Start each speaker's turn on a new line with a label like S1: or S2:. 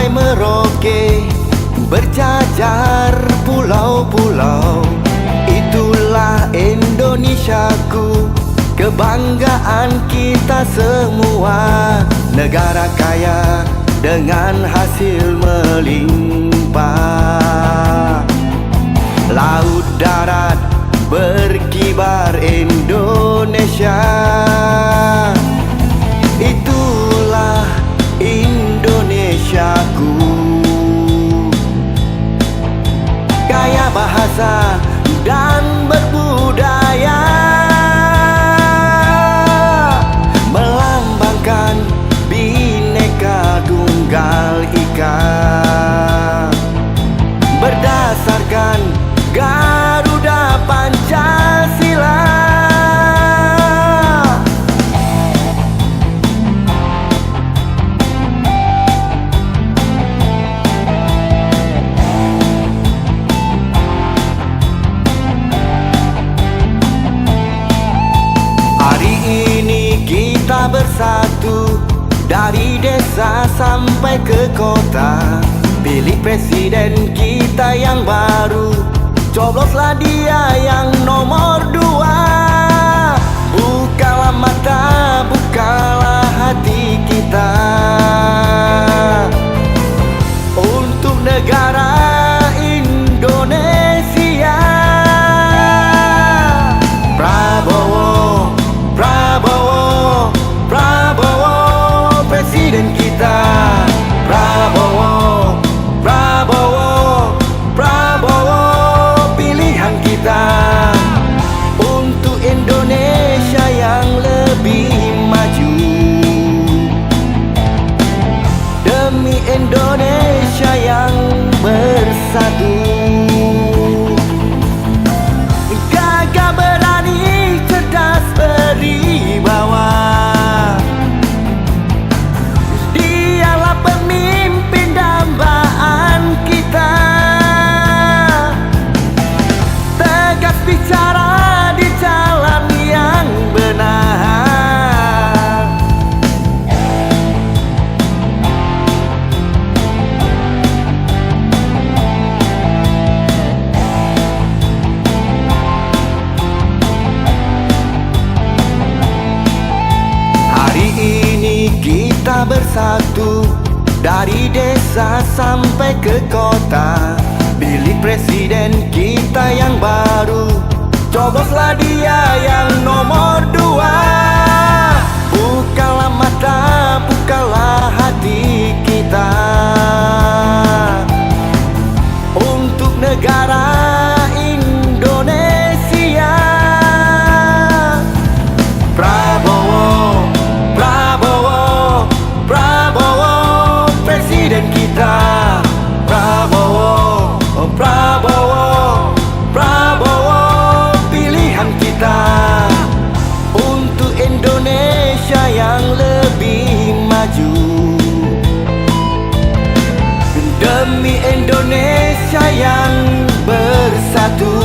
S1: sampai Merauke, berjajar pulau-pulau. Itulah Indonesiaku, kebanggaan kita semua. Negara kaya dengan hasil melimpah, laut darat berkibar Indonesia. Itulah Indonesiaku, kaya bahasa dan berbudaya, melambangkan Bhinneka Tunggal Ika, berdasarkan Garuda Pancasila. Hari ini kita bersatu, dari desa sampai ke kota. Pilih presiden kita yang baru, cobloslah dia yang nomor 2. Bukalah mata, bukalah hati kita untuk negara Indonesia. Prabowo, Prabowo, Prabowo, presiden kita. Prabowo, Prabowo, Prabowo, pilihan kita untuk Indonesia yang lebih maju, demi Indonesia yang bersatu. Gagah berani, cerdas berwibawa, dialah pemimpin dambaan kita. Tegas bicara di jalan yang benar, hari ini kita bersatu, dari desa sampai ke kota. Pilih presiden kita yang baru, cobloslah dia yang nomor 2. Bukalah mata, bukalah hati kita untuk negara Indonesia. Prabowo, Prabowo, Prabowo, presiden kita. Prabowo, Prabowo, Prabowo, pilihan kita untuk Indonesia yang lebih maju, demi Indonesia yang bersatu.